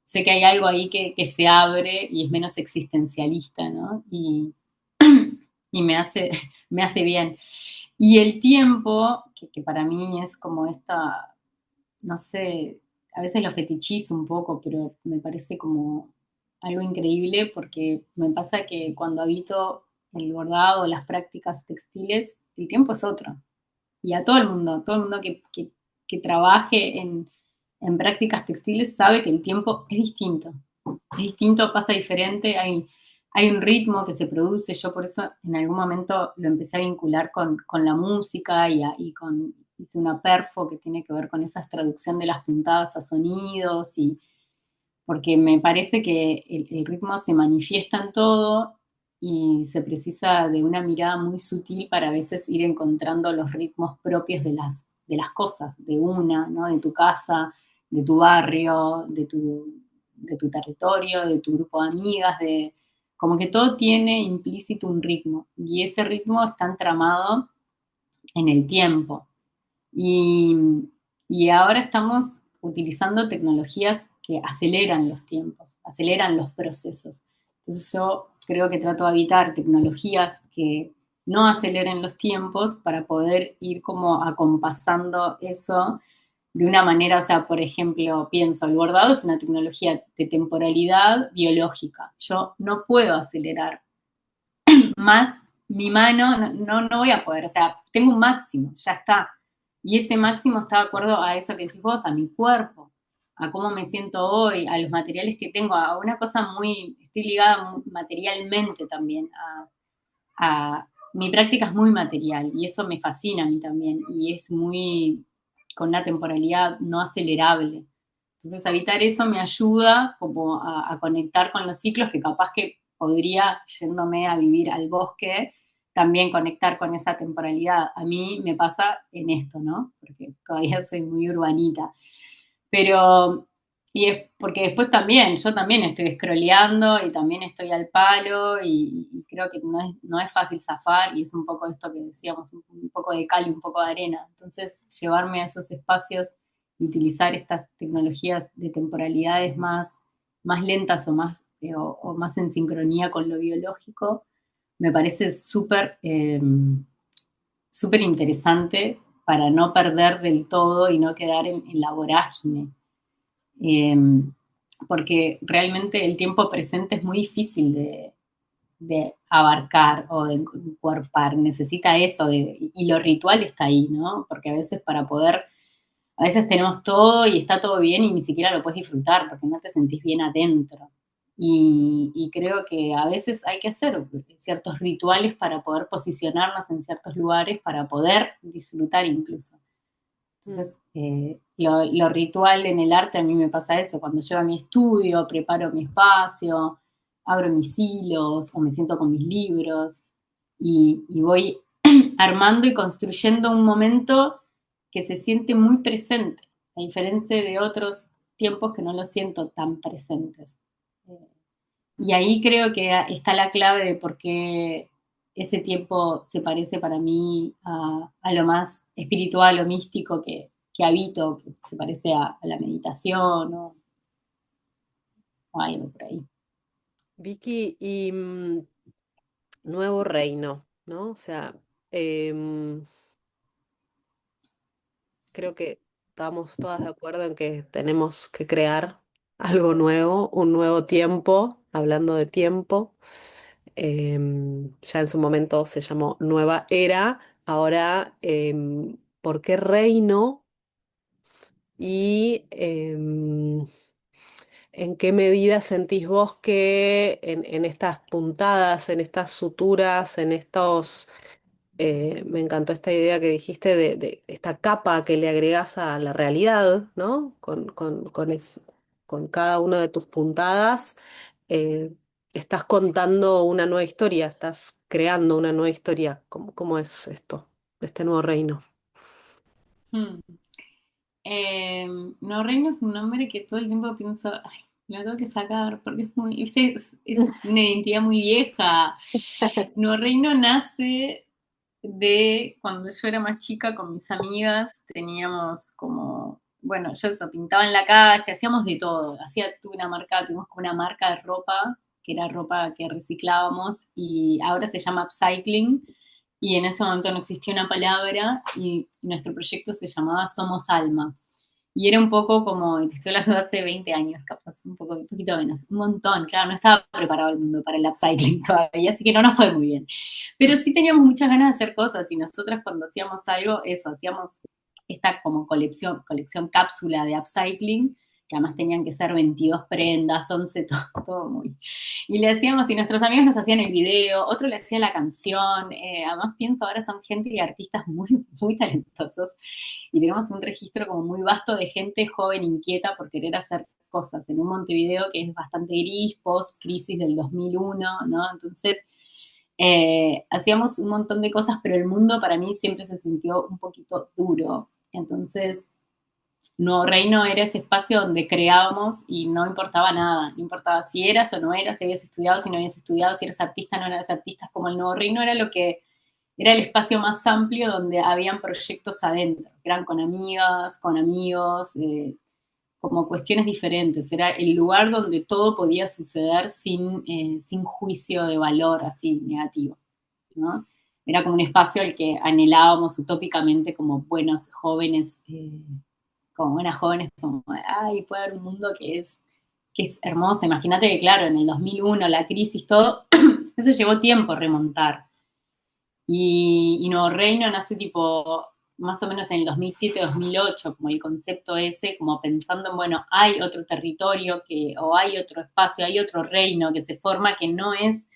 Sé que hay algo ahí que se abre y es menos existencialista, ¿no? Y me hace bien. Y el tiempo, que para mí es como esta, no sé, a veces lo fetichizo un poco, pero me parece como algo increíble porque me pasa que cuando habito el bordado, las prácticas textiles, el tiempo es otro. Y a todo el mundo que trabaje en prácticas textiles sabe que el tiempo es distinto. Es distinto, pasa diferente, hay un ritmo que se produce. Yo por eso en algún momento lo empecé a vincular con la música hice una perfo que tiene que ver con esa traducción de las puntadas a sonidos y porque me parece que el ritmo se manifiesta en todo y se precisa de una mirada muy sutil para a veces ir encontrando los ritmos propios de las cosas, de una, ¿no? De tu casa, de tu barrio, de tu territorio, de tu grupo de amigas, como que todo tiene implícito un ritmo y ese ritmo está entramado en el tiempo. Y, y ahora estamos utilizando tecnologías que aceleran los tiempos, aceleran los procesos. Entonces yo creo que trato de evitar tecnologías que no aceleren los tiempos para poder ir como acompasando eso de una manera, o sea, por ejemplo, pienso, el bordado es una tecnología de temporalidad biológica. Yo no puedo acelerar más mi mano, no voy a poder, o sea, tengo un máximo, ya está. Y ese máximo está de acuerdo a eso que decís vos, a mi cuerpo, a cómo me siento hoy, a los materiales que tengo, a una cosa estoy ligada materialmente también, mi práctica es muy material y eso me fascina a mí también y es muy, con una temporalidad no acelerable. Entonces, habitar eso me ayuda como a conectar con los ciclos que capaz que podría, yéndome a vivir al bosque, también conectar con esa temporalidad. A mí me pasa en esto, ¿no? Porque todavía soy muy urbanita. Pero Y es porque después también, yo también estoy scrolleando y también estoy al palo y creo que no es fácil zafar y es un poco esto que decíamos, un poco de cal y un poco de arena. Entonces, llevarme a esos espacios y utilizar estas tecnologías de temporalidades más lentas o más en sincronía con lo biológico, me parece súper interesante para no perder del todo y no quedar en la vorágine. Eh, Porque realmente el tiempo presente es muy difícil de abarcar o de incorporar, necesita eso, y lo ritual está ahí, ¿no? Porque a veces tenemos todo y está todo bien y ni siquiera lo puedes disfrutar porque no te sentís bien adentro. Y creo que a veces hay que hacer ciertos rituales para poder posicionarnos en ciertos lugares, para poder disfrutar incluso. Entonces, lo ritual en el arte a mí me pasa eso, cuando llego a mi estudio, preparo mi espacio, abro mis hilos o me siento con mis libros y voy armando y construyendo un momento que se siente muy presente, a diferencia de otros tiempos que no lo siento tan presentes. Eh, y ahí creo que está la clave de por qué ese tiempo se parece para mí a lo más espiritual o místico que habito, que se parece a la meditación o algo por ahí. Vicky, y nuevo reino, ¿no? O sea, em, creo que estamos todas de acuerdo en que tenemos que crear algo nuevo, un nuevo tiempo, hablando de tiempo. Ya en su momento se llamó Nueva Era, ahora, ¿por qué reino? Y ¿en qué medida sentís vos que en estas puntadas, en estas suturas, en estos me encantó esta idea que dijiste de esta capa que le agregás a la realidad, ¿no? Con cada una de tus puntadas, eh, estás contando una nueva historia, estás creando una nueva historia. ¿Cómo es esto, este nuevo reino? Hmm. No, Reino es un nombre que todo el tiempo pienso, ay, lo tengo que sacar porque es muy, ¿viste? Es una identidad muy vieja. No, Reino nace de cuando yo era más chica con mis amigas, teníamos como, bueno, yo eso, pintaba en la calle, hacíamos de todo. Tuvimos como una marca de ropa, que era ropa que reciclábamos, y ahora se llama upcycling, y en ese momento no existía una palabra, y nuestro proyecto se llamaba Somos Alma. Y era un poco como, te estoy hablando de hace 20 años, capaz, un poquito menos, un montón, claro, no estaba preparado el mundo para el upcycling todavía, así que no nos fue muy bien. Pero sí teníamos muchas ganas de hacer cosas y nosotras cuando hacíamos algo, eso, hacíamos esta como colección cápsula de upcycling, que además tenían que ser 22 prendas, 11, todo muy... Y le hacíamos, y nuestros amigos nos hacían el video, otro le hacía la canción, además pienso ahora son gente y artistas muy, muy talentosos y tenemos un registro como muy vasto de gente joven inquieta por querer hacer cosas en un Montevideo que es bastante gris, post-crisis del 2001, ¿no? Entonces, hacíamos un montón de cosas, pero el mundo para mí siempre se sintió un poquito duro. Entonces, Nuevo Reino era ese espacio donde creábamos y no importaba nada, no importaba si eras o no eras, si habías estudiado, si no habías estudiado, si eras artista o no eras artista, como el Nuevo Reino era lo que era el espacio más amplio donde habían proyectos adentro, eran con amigas, con amigos, como cuestiones diferentes, era el lugar donde todo podía suceder sin juicio de valor así negativo, ¿no? Era como un espacio al que anhelábamos utópicamente como buenos jóvenes, como buenas jóvenes, como, ay, puede haber un mundo que es hermoso. Imagínate que, claro, en el 2001, la crisis, todo, eso llevó tiempo remontar. Y Nuevo Reino nace tipo más o menos en el 2007-2008, como el concepto ese, como pensando en, bueno, hay otro territorio o hay otro espacio, hay otro reino que se forma que no es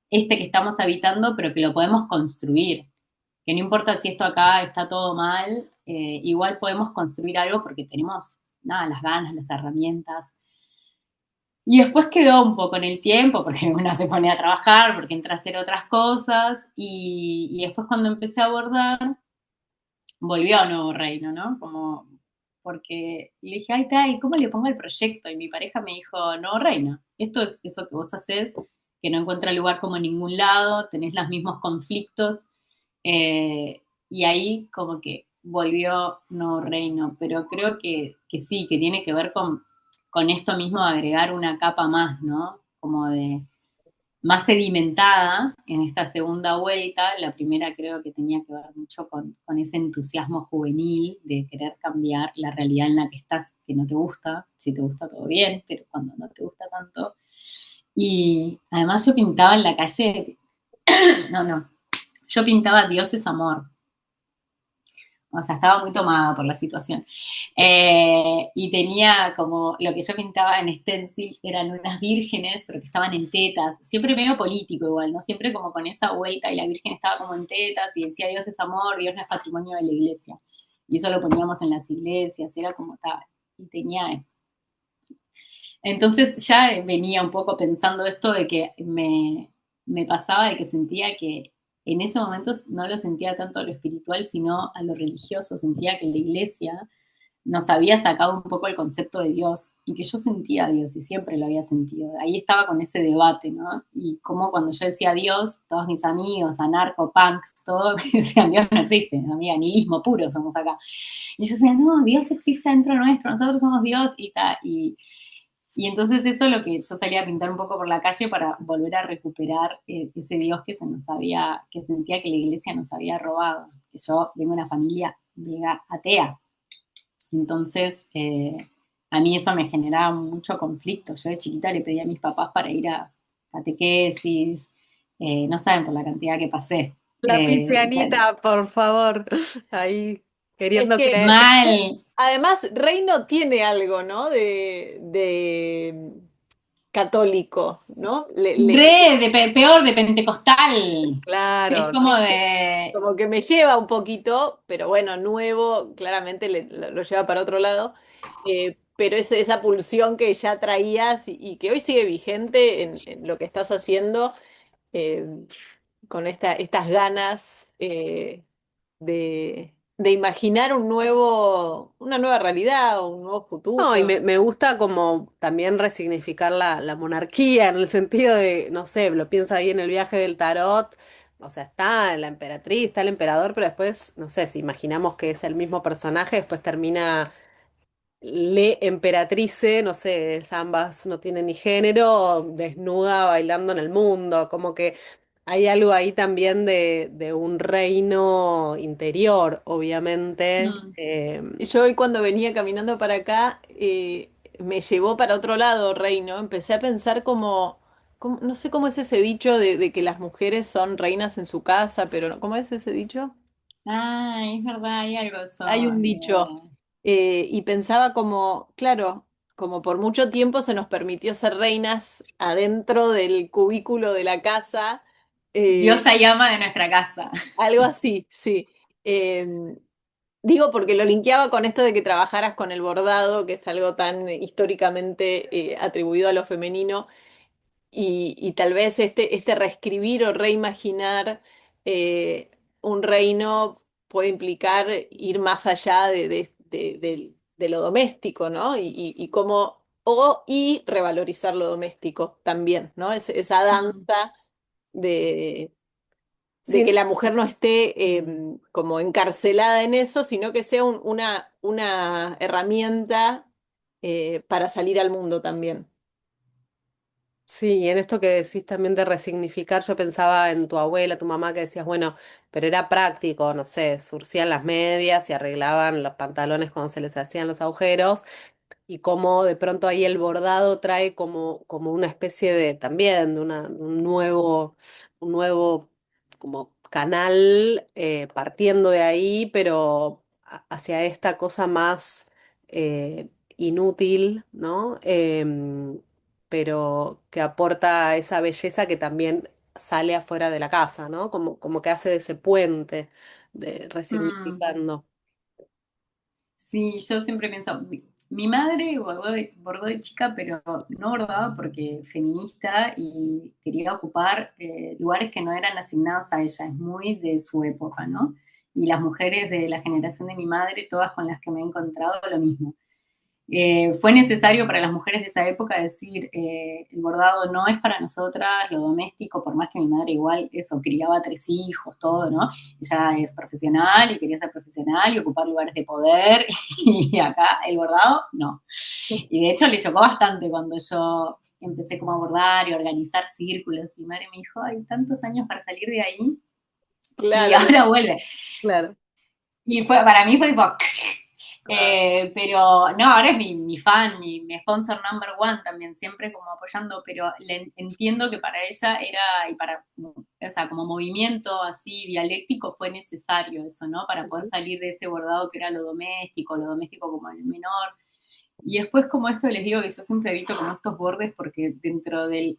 este que estamos habitando, pero que lo podemos construir. Que no importa si esto acá está todo mal, igual podemos construir algo porque tenemos, nada, las ganas, las herramientas. Y después quedó un poco en el tiempo, porque uno se pone a trabajar, porque entra a hacer otras cosas, y después cuando empecé a abordar, volvió a Nuevo Reino, ¿no? Como porque le dije, ay, ta, ¿y cómo le pongo el proyecto? Y mi pareja me dijo, no, reina, esto es eso que vos haces, que no encuentra lugar como en ningún lado, tenés los mismos conflictos, y ahí como que volvió no reino, pero creo que sí, que tiene que ver con esto mismo de agregar una capa más, ¿no? Como de más sedimentada en esta segunda vuelta. La primera creo que tenía que ver mucho con ese entusiasmo juvenil de querer cambiar la realidad en la que estás, que no te gusta. Si te gusta todo bien, pero cuando no te gusta tanto. Y además yo pintaba en la calle, no, yo pintaba Dios es amor. O sea, estaba muy tomada por la situación. Y tenía como, lo que yo pintaba en stencils eran unas vírgenes, pero que estaban en tetas, siempre medio político igual, ¿no? Siempre como con esa vuelta y la virgen estaba como en tetas y decía Dios es amor, Dios no es patrimonio de la iglesia. Y eso lo poníamos en las iglesias, era como tal. Y tenía... Entonces ya venía un poco pensando esto de que me pasaba de que sentía que en ese momento no lo sentía tanto a lo espiritual, sino a lo religioso. Sentía que la iglesia nos había sacado un poco el concepto de Dios y que yo sentía a Dios y siempre lo había sentido. Ahí estaba con ese debate, ¿no? Y como cuando yo decía Dios, todos mis amigos, anarco-punks, todos me decían Dios no existe, amiga, nihilismo puro somos acá. Y yo decía, no, Dios existe dentro nuestro, nosotros somos Dios y tal. Y entonces eso es lo que yo salía a pintar un poco por la calle para volver a recuperar ese Dios que se nos había, que sentía que la iglesia nos había robado. Que yo vengo de una familia mega atea. Entonces, a mí eso me generaba mucho conflicto. Yo de chiquita le pedí a mis papás para ir a catequesis, no saben por la cantidad que pasé. La Pizzianita, por favor, ahí Es queriendo que creer. Mal, además Reino tiene algo, ¿no? De católico, ¿no? peor de pentecostal. Es Claro, como de, como que me lleva un poquito, pero bueno, nuevo, claramente lo lleva para otro lado. Pero esa pulsión que ya traías y que hoy sigue vigente en lo que estás haciendo, eh, con estas ganas de imaginar una nueva realidad o un nuevo No, y futuro. me gusta como también resignificar la monarquía en el sentido de, no sé, lo piensa ahí en el viaje del tarot, o sea, está la emperatriz, está el emperador, pero después, no sé, si imaginamos que es el mismo personaje, después termina Le Emperatrice, no sé, ambas no tienen ni género, desnuda bailando en el mundo, como que hay algo ahí también de un reino interior, obviamente. mm, Yo hoy cuando venía caminando para acá, me llevó para otro lado, Reino. Empecé a pensar no sé cómo es ese dicho de que las mujeres son reinas en su casa, pero ¿cómo es ese dicho? ay, es verdad, hay algo de eso. Hay un dicho. Y pensaba como, claro, como por mucho tiempo se nos permitió ser reinas adentro del cubículo de la casa, Diosa y ama de nuestra casa. algo así, sí. Digo porque lo linkeaba con esto de que trabajaras con el bordado, que es algo tan históricamente atribuido a lo femenino, y tal vez este reescribir o reimaginar eh, un reino puede implicar ir más allá de lo doméstico, ¿no? Y cómo, y revalorizar lo doméstico también, ¿no? Esa Mm, danza de que Sí, la mujer no esté como encarcelada en eso, sino que sea una herramienta para salir al mundo también. sí, y en esto que decís también de resignificar, yo pensaba en tu abuela, tu mamá, que decías, bueno, pero era práctico, no sé, surcían las medias y arreglaban los pantalones cuando se les hacían los agujeros, y cómo de pronto ahí el bordado trae como una especie de también, de un nuevo como canal partiendo de ahí, pero hacia esta cosa más inútil, ¿no? Pero que aporta esa belleza que también sale afuera de la casa, ¿no? Como que hace de ese puente, de mm. resignificando. Sí, yo siempre pienso, mi madre bordó de chica, pero no bordaba porque feminista y quería ocupar lugares que no eran asignados a ella, es muy de su época, ¿no? y las mujeres de la generación de mi madre, todas con las que me he encontrado, lo mismo. Fue necesario para las mujeres de esa época decir, el bordado no es para nosotras, lo doméstico, por más que mi madre igual eso, criaba 3 hijos, todo, ¿no? Ella es profesional y quería ser profesional y ocupar lugares de poder, y acá el bordado, no. Y de hecho le chocó bastante cuando yo empecé como a bordar y a organizar círculos, y mi madre me dijo, hay tantos años para salir de ahí, y Claro, ahora vuelve. claro. Y para mí fue tipo, pero no, ahora es mi fan, mi sponsor number one también, siempre como apoyando, pero entiendo que para ella era, y para, o sea, como movimiento así dialéctico fue necesario eso, ¿no? Para poder salir de ese bordado que era lo doméstico como el menor. Y después como esto les digo que yo siempre evito como estos bordes porque dentro del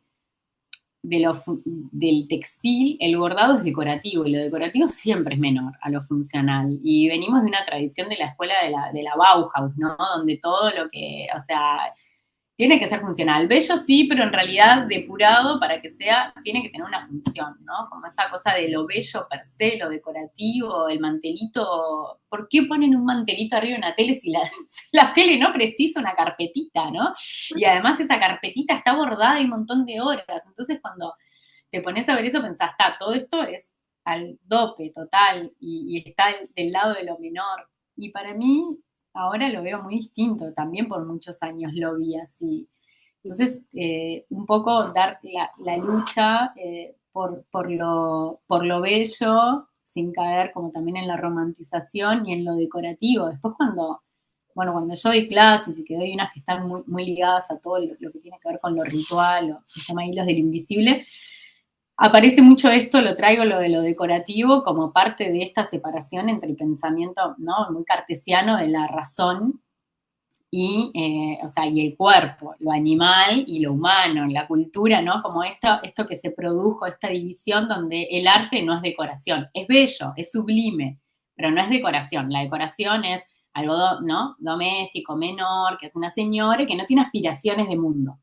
textil, el bordado es decorativo y lo decorativo siempre es menor a lo funcional. Y venimos de una tradición de la escuela de la Bauhaus, ¿no? Donde todo lo que, o sea, tiene que ser funcional. Bello sí, pero en realidad depurado para que sea, tiene que tener una función, ¿no? Como esa cosa de lo bello per se, lo decorativo, el mantelito. ¿Por qué ponen un mantelito arriba de una tele si la tele no precisa una carpetita, ¿no? Y además esa carpetita está bordada y un montón de horas. Entonces cuando te pones a ver eso pensás, está, todo esto es al dope total y está del lado de lo menor. Y para mí ahora lo veo muy distinto, también por muchos años lo vi así. Entonces, un poco dar la lucha por lo bello, sin caer como también en la romantización y en lo decorativo. Después cuando yo doy clases y que doy unas que están muy, muy ligadas a todo lo que tiene que ver con lo ritual, o se llama hilos del invisible, aparece mucho esto, lo traigo lo de lo decorativo como parte de esta separación entre el pensamiento, ¿no? Muy cartesiano de la razón o sea, y el cuerpo, lo animal y lo humano, la cultura, ¿no? Como esto que se produjo, esta división donde el arte no es decoración, es bello, es sublime, pero no es decoración. La decoración es algo, ¿no? Doméstico, menor, que es una señora y que no tiene aspiraciones de mundo.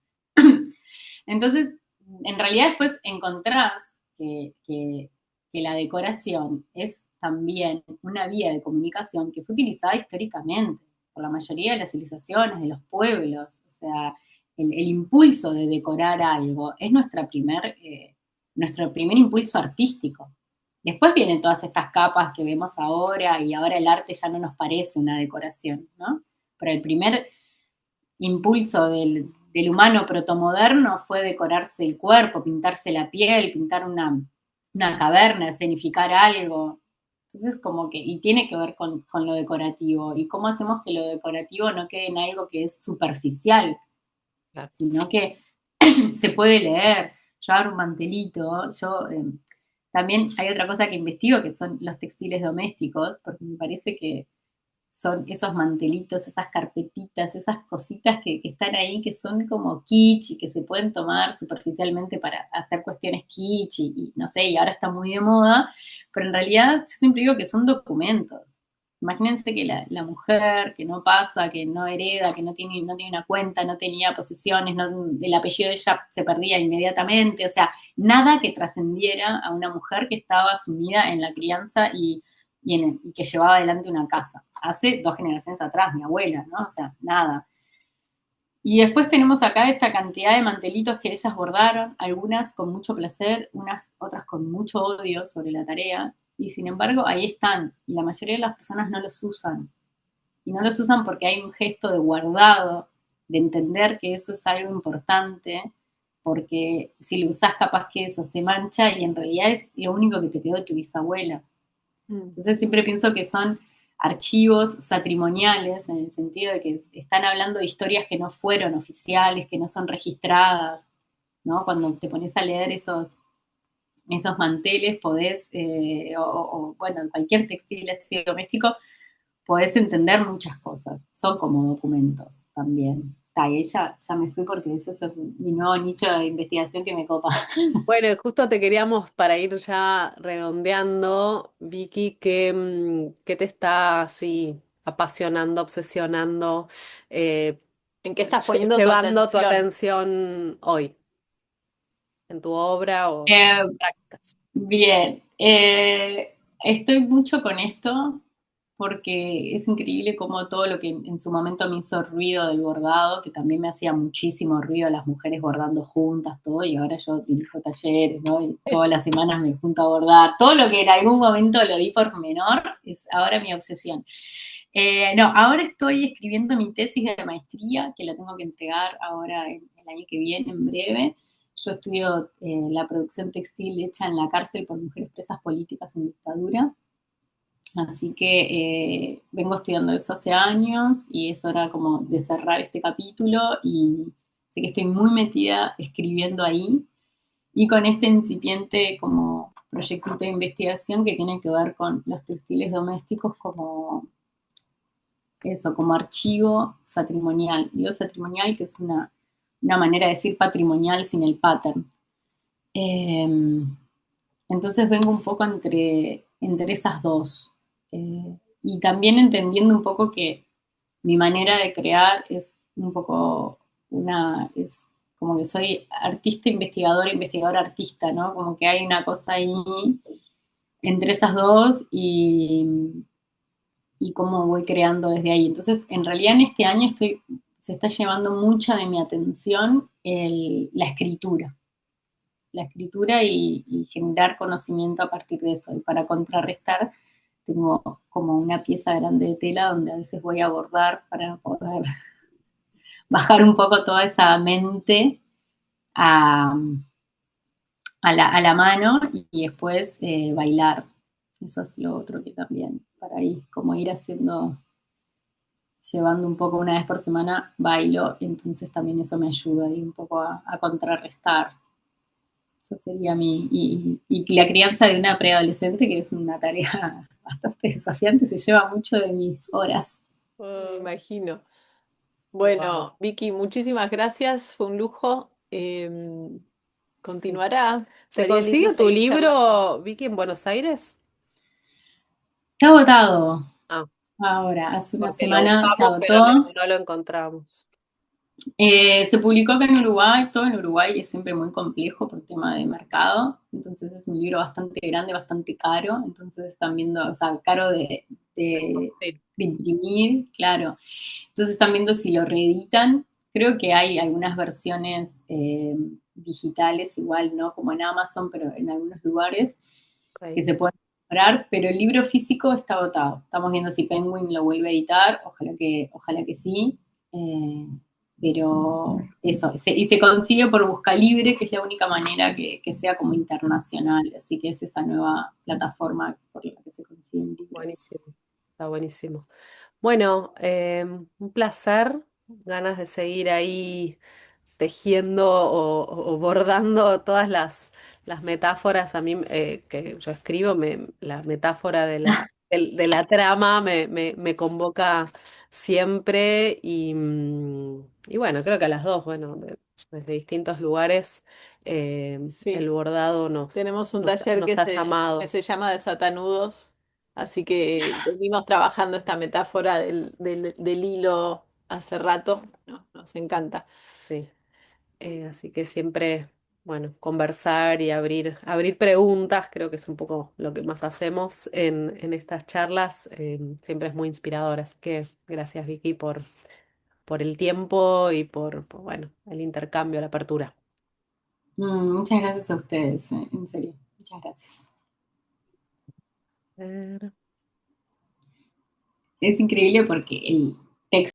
Entonces, en realidad después encontrás que la decoración es también una vía de comunicación que fue utilizada históricamente por la mayoría de las civilizaciones, de los pueblos. O sea, el impulso de decorar algo es nuestro primer impulso artístico. Después vienen todas estas capas que vemos ahora y ahora el arte ya no nos parece una decoración, ¿no? Pero el primer impulso del humano protomoderno fue decorarse el cuerpo, pintarse la piel, pintar una caverna, escenificar algo. Entonces, como que, y tiene que ver con lo decorativo. ¿Y cómo hacemos que lo decorativo no quede en algo que es superficial, Claro. sino que se puede leer? Yo abro un mantelito, también hay otra cosa que investigo, que son los textiles domésticos, porque me parece que son esos mantelitos, esas carpetitas, esas cositas que están ahí, que son como kitsch y que se pueden tomar superficialmente para hacer cuestiones kitsch y no sé, y ahora está muy de moda, pero en realidad yo siempre digo que son documentos. Imagínense que la mujer que no pasa, que no hereda, que no tiene una cuenta, no tenía posesiones, el apellido de ella se perdía inmediatamente, o sea, nada que trascendiera a una mujer que estaba sumida en la crianza y que llevaba adelante una casa. Hace 2 generaciones atrás, mi abuela, ¿no? O sea, nada. Y después tenemos acá esta cantidad de mantelitos que ellas bordaron, algunas con mucho placer, otras con mucho odio sobre la tarea, y sin embargo ahí están, y la mayoría de las personas no los usan. Y no los usan porque hay un gesto de guardado, de entender que eso es algo importante, porque si lo usás capaz que eso se mancha y en realidad es lo único que te quedó de tu bisabuela. Entonces siempre pienso que son archivos patrimoniales en el sentido de que están hablando de historias que no fueron oficiales, que no son registradas, ¿no? Cuando te pones a leer esos manteles podés, bueno, cualquier textil así doméstico, podés entender muchas cosas. Son como documentos también. Y ya me fui porque ese es mi nuevo nicho de investigación que me copa. Bueno, justo te queríamos para ir ya redondeando, Vicky, ¿qué te está así apasionando, obsesionando, eh, ¿En qué estás poniendo tu llevando tu atención? atención hoy en tu obra o Eh, prácticas? Bien. Estoy mucho con esto porque es increíble cómo todo lo que en su momento me hizo ruido del bordado, que también me hacía muchísimo ruido las mujeres bordando juntas, todo, y ahora yo dirijo talleres, ¿no? Y todas las semanas me junto a bordar. Todo lo que en algún momento lo di por menor es ahora mi obsesión. No, ahora estoy escribiendo mi tesis de maestría, que la tengo que entregar ahora el año que viene, en breve. Yo estudio la producción textil hecha en la cárcel por mujeres presas políticas en dictadura. Así que vengo estudiando eso hace años y es hora como de cerrar este capítulo y sé que estoy muy metida escribiendo ahí y con este incipiente como proyectito de investigación que tiene que ver con los textiles domésticos como eso, como archivo patrimonial. Digo patrimonial que es una manera de decir patrimonial sin el pattern. Eh, entonces vengo un poco entre esas dos. Y también entendiendo un poco que mi manera de crear es un poco es como que soy artista, investigadora, investigadora, artista, ¿no? Como que hay una cosa ahí entre esas dos y cómo voy creando desde ahí. Entonces, en realidad en este año se está llevando mucha de mi atención la escritura y generar conocimiento a partir de eso. Y para contrarrestar, tengo como una pieza grande de tela donde a veces voy a bordar para poder bajar un poco toda esa mente a, a la mano y después bailar. Eso es lo otro que también, para ir, como ir haciendo, llevando un poco una vez por semana, bailo, entonces también eso me ayuda ahí un poco a contrarrestar. Eso sería y la crianza de una preadolescente, que es una tarea bastante desafiante, se lleva mucho de mis horas. Me imagino. Wow. Bueno, Vicky, muchísimas gracias, fue un lujo. Continuará. ¿Se Estaría lindo consigue tu seguir charlando. libro, Vicky, en Buenos Aires? Está agotado Ah, ahora, hace una porque lo semana se buscamos, pero agotó. no lo encontramos. Se publicó acá en Uruguay, todo en Uruguay es siempre muy complejo por tema de mercado, entonces es un libro bastante grande, bastante caro, entonces están viendo, o sea, caro Sí. de imprimir, claro. Entonces están viendo si lo reeditan. Creo que hay algunas versiones digitales igual, ¿no? Como en Amazon, pero en algunos lugares que Ok. se pueden comprar, pero el libro físico está agotado. Estamos viendo si Penguin lo vuelve a editar, ojalá que sí. Eh, pero eso, y se consigue por Buscalibre, que es la única manera que sea como internacional. Así que es esa nueva plataforma por la que se consiguen libros. Buenísimo, está buenísimo. Bueno, un placer, ganas de seguir ahí tejiendo o bordando todas las metáforas. A mí que yo escribo, la metáfora de la trama me convoca siempre y bueno, creo que a las dos, bueno, desde distintos lugares, el Sí, bordado tenemos un taller nos ha que llamado. se llama Desatanudos, así que venimos trabajando esta metáfora del hilo hace rato. No, nos encanta. Sí. Así que siempre, bueno, conversar y abrir preguntas, creo que es un poco lo que más hacemos en estas charlas. Siempre es muy inspirador. Así que gracias, Vicky, por el tiempo y bueno, el intercambio, la apertura. Muchas gracias a ustedes, en serio. Muchas gracias. Eh, Es increíble porque